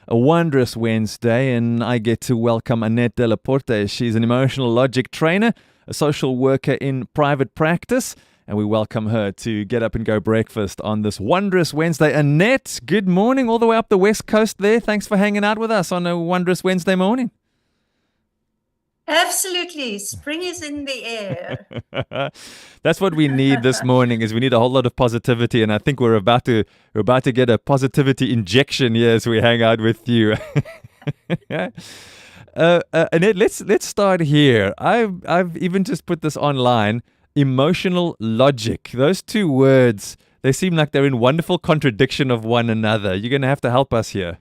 a wondrous Wednesday, and I get to welcome Annette de la Porte. She's an emotional logic trainer, a social worker in private practice, and we welcome her to Get Up and Go Breakfast on this wondrous Wednesday. Annette, good morning, all the way up the West Coast there. Thanks for hanging out with us on a wondrous Wednesday morning. Absolutely. Spring is in the air. That's what we need this morning. Is we need a whole lot of positivity, and I think we're about to get a positivity injection here as we hang out with you. Annette, let's start here. I've even just put this online. Emotional logic. Those two words, they seem like they're in wonderful contradiction of one another. You're going to have to help us here.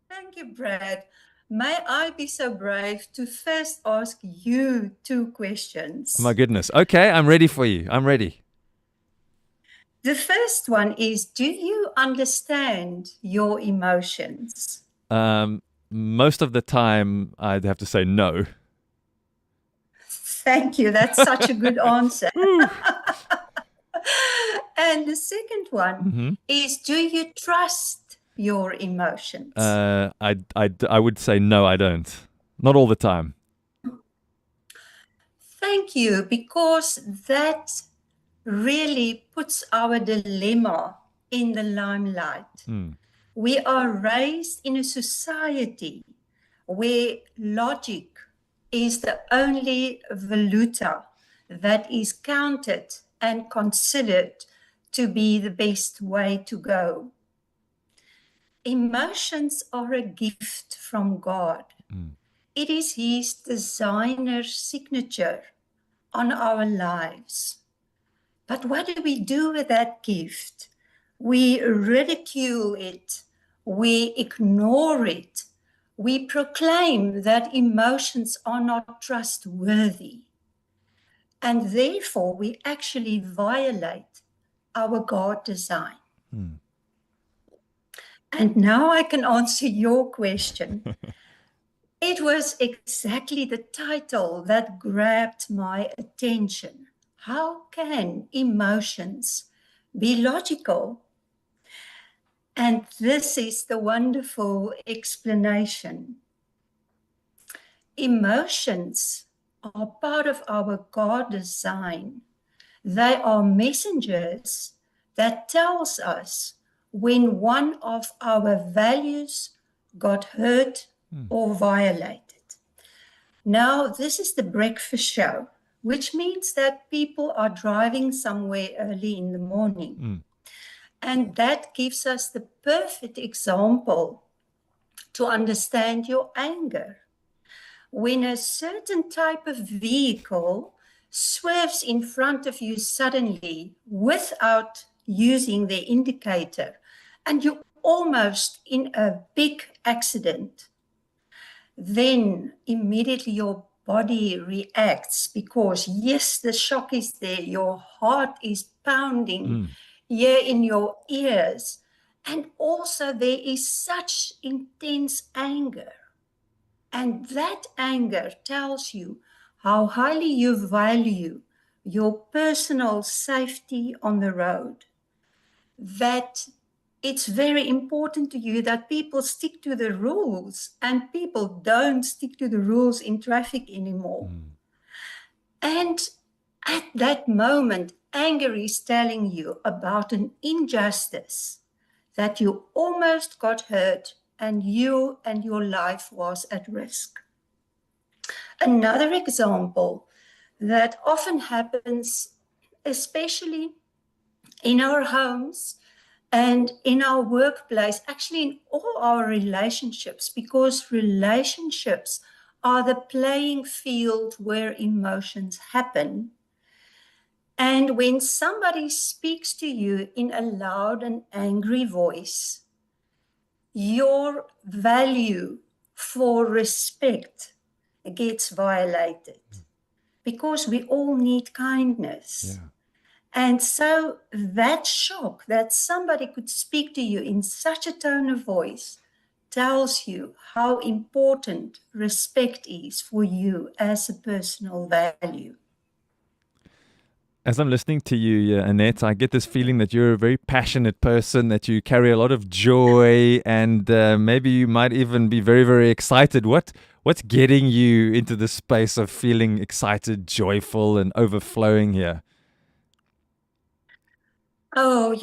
Thank you, Brad. May I be so brave to first ask you two questions? Oh my goodness. Okay, I'm ready for you. I'm ready. The first one is, do you understand your emotions? Most of the time, I'd have to say no. Thank you. That's such a good answer. And the second one is, do you trust your emotions? I would say no, I don't. Not all the time. Thank you, because that really puts our dilemma in the limelight. We are raised in a society where logic is the only valuta that is counted and considered to be the best way to go. Emotions are a gift from God. It is His designer's signature on our lives. But what do we do with that gift? We ridicule it. We ignore it. We proclaim that emotions are not trustworthy. And therefore, we actually violate our God design. And now I can answer your question. It was exactly the title that grabbed my attention. How can emotions be logical? And this is the wonderful explanation. Emotions are part of our God design. They are messengers that tells us when one of our values got hurt or violated. Now, this is the breakfast show, which means that people are driving somewhere early in the morning. And that gives us the perfect example to understand your anger. When a certain type of vehicle swerves in front of you suddenly without using their indicator, and you're almost in a big accident, then immediately your body reacts because, yes, the shock is there. Your heart is pounding here in your ears. And also there is such intense anger. And that anger tells you how highly you value your personal safety on the road. That it's very important to you that people stick to the rules, and people don't stick to the rules in traffic anymore. And at that moment, anger is telling you about an injustice, that you almost got hurt and you and your life was at risk. Another example that often happens, especially in our homes and in our workplace, actually in all our relationships, because relationships are the playing field where emotions happen. And when somebody speaks to you in a loud and angry voice, your value for respect gets violated, because we all need kindness. Yeah. And so that shock that somebody could speak to you in such a tone of voice tells you how important respect is for you as a personal value. As I'm listening to you, Annette, I get this feeling that you're a very passionate person, that you carry a lot of joy, and maybe you might even be very, very excited. What's getting you into the space of feeling excited, joyful, and overflowing here? Oh,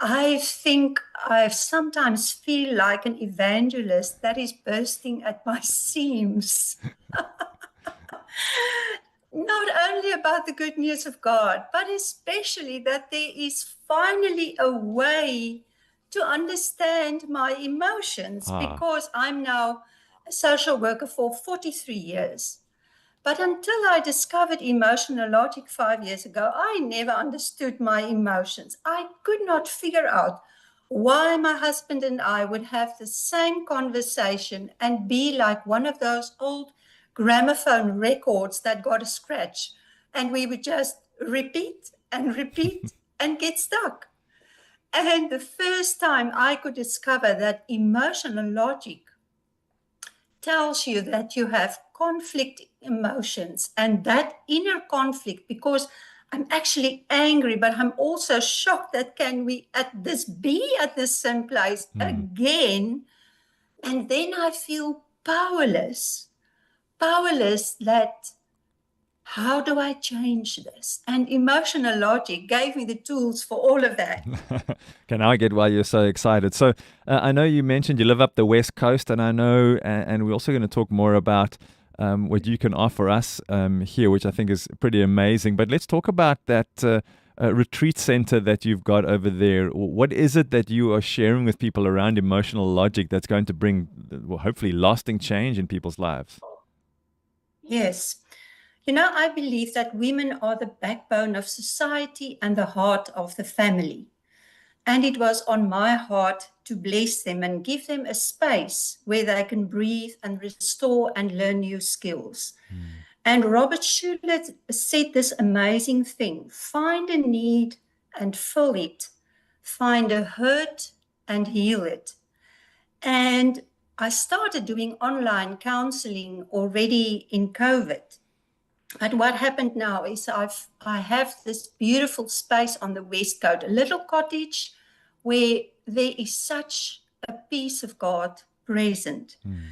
I think I sometimes feel like an evangelist that is bursting at my seams. Not only about the good news of God, but especially that there is finally a way to understand my emotions, Ah, because I'm now a social worker for 43 years. But until I discovered emotional logic 5 years ago, I never understood my emotions. I could not figure out why my husband and I would have the same conversation and be like one of those old gramophone records that got a scratch. And we would just repeat and get stuck. And the first time I could discover that emotional logic tells you that you have conflict emotions, and that inner conflict, because I'm actually angry, but I'm also shocked that can we at this be at this same place hmm. again. And then I feel powerless that how do I change this? And emotional logic gave me the tools for all of that. Okay, now I get why you're so excited. So I know you mentioned you live up the West Coast, and I know, and we're also going to talk more about what you can offer us here, which I think is pretty amazing. But let's talk about that retreat center that you've got over there. What is it that you are sharing with people around emotional logic that's going to bring, well, hopefully, lasting change in people's lives? Yes. I believe that women are the backbone of society and the heart of the family. And it was on my heart to bless them and give them a space where they can breathe and restore and learn new skills. Mm. And Robert Schuller said this amazing thing: find a need and fill it, find a hurt and heal it. And I started doing online counseling already in COVID. But what happened now is I have this beautiful space on the West Coast, a little cottage where there is such a peace of God present. Mm.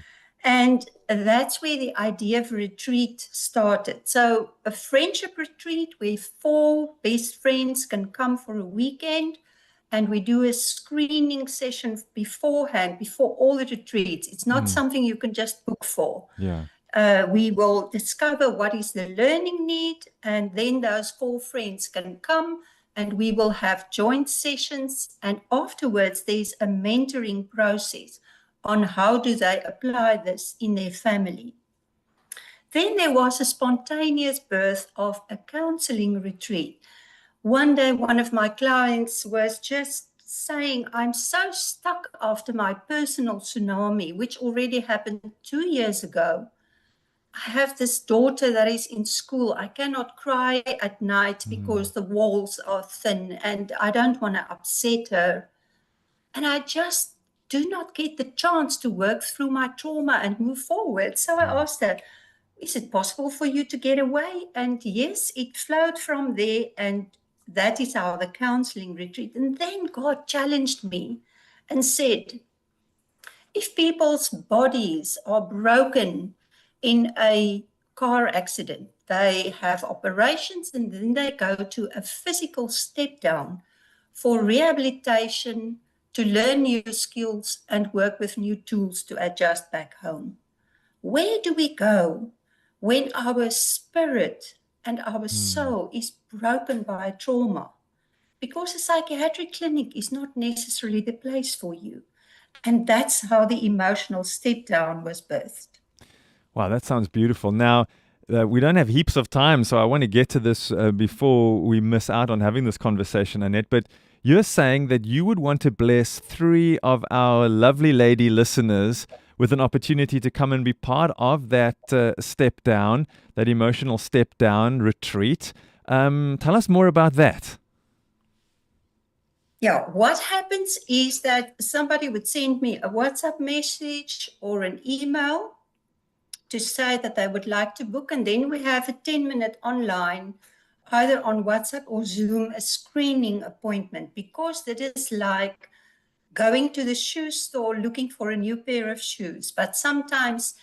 And that's where the idea of retreat started. So a friendship retreat where 4 best friends can come for a weekend, and we do a screening session beforehand, before all the retreats. It's not Mm. something you can just book for. Yeah. We will discover what is the learning need, and then those 4 friends can come and we will have joint sessions. And afterwards, there's a mentoring process on how do they apply this in their family. Then there was a spontaneous birth of a counseling retreat. One day, one of my clients was just saying, I'm so stuck after my personal tsunami, which already happened 2 years ago. I have this daughter that is in school. I cannot cry at night Mm. because the walls are thin and I don't want to upset her. And I just do not get the chance to work through my trauma and move forward. So I Mm. asked her, is it possible for you to get away? And yes, it flowed from there. And that is how the counseling retreat. And then God challenged me and said, if people's bodies are broken in a car accident, they have operations and then they go to a physical step down for rehabilitation, to learn new skills and work with new tools to adjust back home. Where do we go when our spirit and our Mm. soul is broken by trauma? Because a psychiatric clinic is not necessarily the place for you. And that's how the emotional step down was birthed. Wow, that sounds beautiful. Now, we don't have heaps of time, so I want to get to this before we miss out on having this conversation, Annette. But you're saying that you would want to bless 3 of our lovely lady listeners with an opportunity to come and be part of that step down, that emotional step down retreat. Tell us more about that. Yeah, what happens is that somebody would send me a WhatsApp message or an email to say that they would like to book, and then we have a 10-minute online either on WhatsApp or Zoom, a screening appointment, because that is like going to the shoe store looking for a new pair of shoes. But sometimes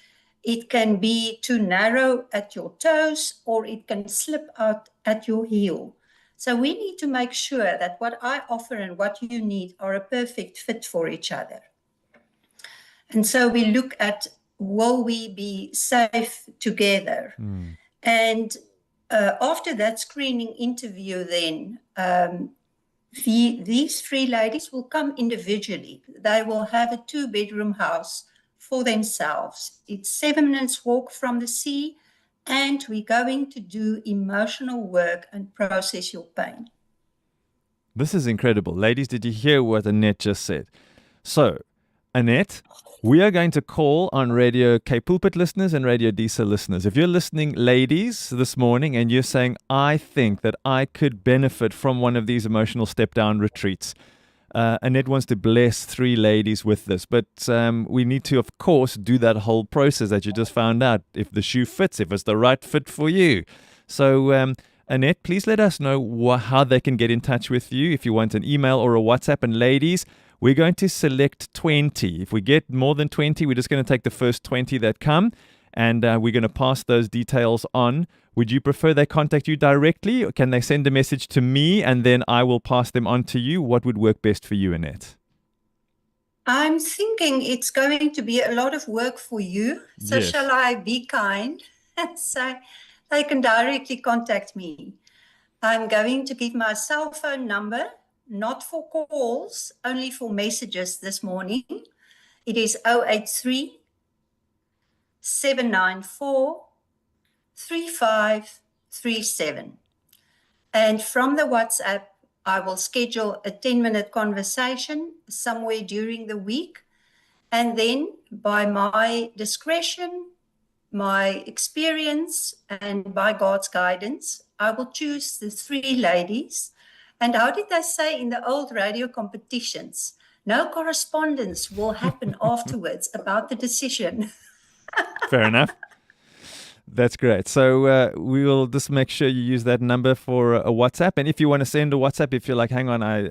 it can be too narrow at your toes, or it can slip out at your heel. So we need to make sure that what I offer and what you need are a perfect fit for each other. And so we look at, will we be safe together? And after that screening interview, then these 3 ladies will come individually. They will have a 2-bedroom house for themselves. It's 7 minutes walk from the sea, and we're going to do emotional work and process your pain. This is incredible. Ladies, did you hear what Annette just said? So, Annette, we are going to call on Radio K Pulpit listeners and Radio Disa listeners. If you're listening, ladies, this morning, and you're saying, I think that I could benefit from one of these emotional step-down retreats, Annette wants to bless 3 ladies with this. But we need to, of course, do that whole process that you just found out, if the shoe fits, if it's the right fit for you. So, Annette, please let us know how they can get in touch with you, if you want an email or a WhatsApp. And ladies, we're going to select 20. If we get more than 20, we're just going to take the first 20 that come, and we're going to pass those details on. Would you prefer they contact you directly, or can they send a message to me and then I will pass them on to you? What would work best for you, Annette? I'm thinking it's going to be a lot of work for you. So Yes. Shall I be kind and say they can directly contact me? I'm going to give my cell phone number, not for calls, only for messages this morning. It is 083 794 3537. And from the WhatsApp, I will schedule a 10-minute conversation somewhere during the week. And then by my discretion, my experience, and by God's guidance, I will choose the 3 ladies. And how did they say in the old radio competitions? No correspondence will happen afterwards about the decision. Fair enough. That's great. So we will just make sure you use that number for a WhatsApp. And if you want to send a WhatsApp, if you're like, hang on, I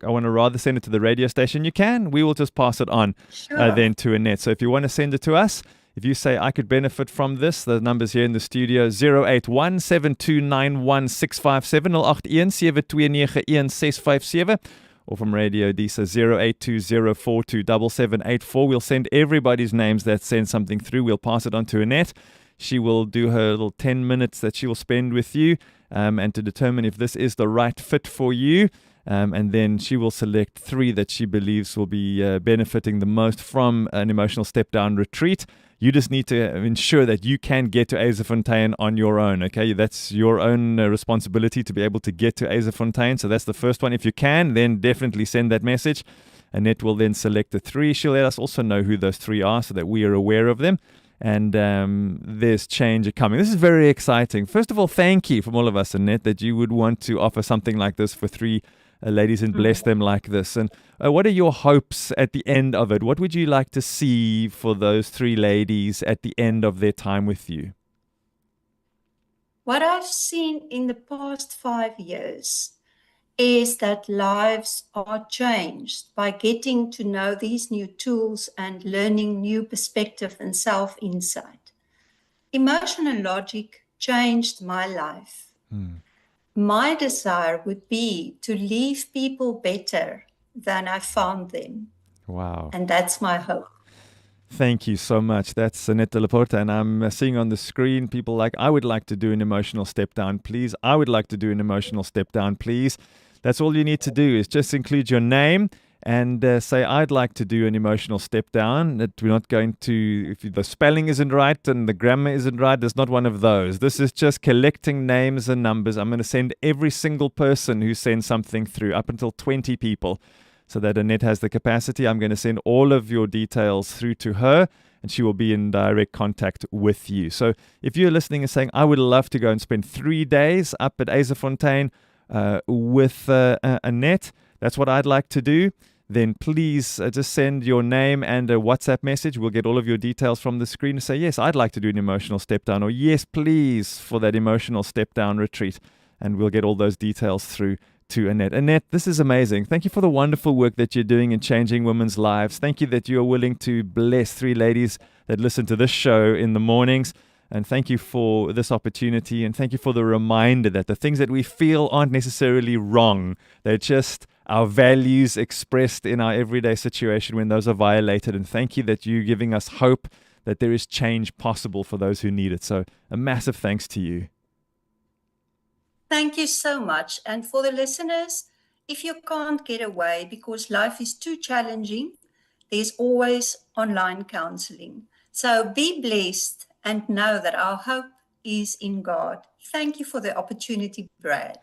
want to rather send it to the radio station, you can. We will just pass it on then to Annette. So if you want to send it to us, if you say, I could benefit from this, the number's here in the studio, 081 729 657 081 or from Radio Disa 0820427784. We'll send everybody's names that send something through. We'll pass it on to Annette. She will do her little 10 minutes that she will spend with you and to determine if this is the right fit for you. And then she will select 3 that she believes will be benefiting the most from an emotional step-down retreat. You just need to ensure that you can get to Azefontein on your own, okay? That's your own responsibility to be able to get to Azefontein. So that's the first one. If you can, then definitely send that message. Annette will then select the 3. She'll let us also know who those 3 are so that we are aware of them. And there's change coming. This is very exciting. First of all, thank you from all of us, Annette, that you would want to offer something like this for 3 ladies and bless them like this. And what are your hopes at the end of it? What would you like to see for those 3 ladies at the end of their time with you? What I've seen in the past 5 years is that lives are changed by getting to know these new tools and learning new perspective and self-insight. Emotional logic changed my life. My desire would be to leave people better than I found them. Wow. And that's my hope. Thank you so much. That's Annette de la Porte, and I'm seeing on the screen people like, I would like to do an emotional step down, please. I would like to do an emotional step down, please. That's all you need to do is just include your name and say, I'd like to do an emotional step down. That we're not going to, if the spelling isn't right and the grammar isn't right, there's not one of those. This is just collecting names and numbers. I'm going to send every single person who sends something through, up until 20 people, so that Annette has the capacity. I'm going to send all of your details through to her, and she will be in direct contact with you. So if you're listening and saying, I would love to go and spend 3 days up at Azefontein with Annette, that's what I'd like to do. then please just send your name and a WhatsApp message. We'll get all of your details from the screen and say, yes, I'd like to do an emotional step down, or yes, please, for that emotional step down retreat. And we'll get all those details through to Annette. Annette, this is amazing. Thank you for the wonderful work that you're doing in changing women's lives. Thank you that you're willing to bless 3 ladies that listen to this show in the mornings. And thank you for this opportunity. And thank you for the reminder that the things that we feel aren't necessarily wrong. They're just our values expressed in our everyday situation when those are violated. And thank you that you're giving us hope that there is change possible for those who need it. So a massive thanks to you. Thank you so much. And for the listeners, if you can't get away because life is too challenging, there's always online counseling. So be blessed and know that our hope is in God. Thank you for the opportunity, Brad.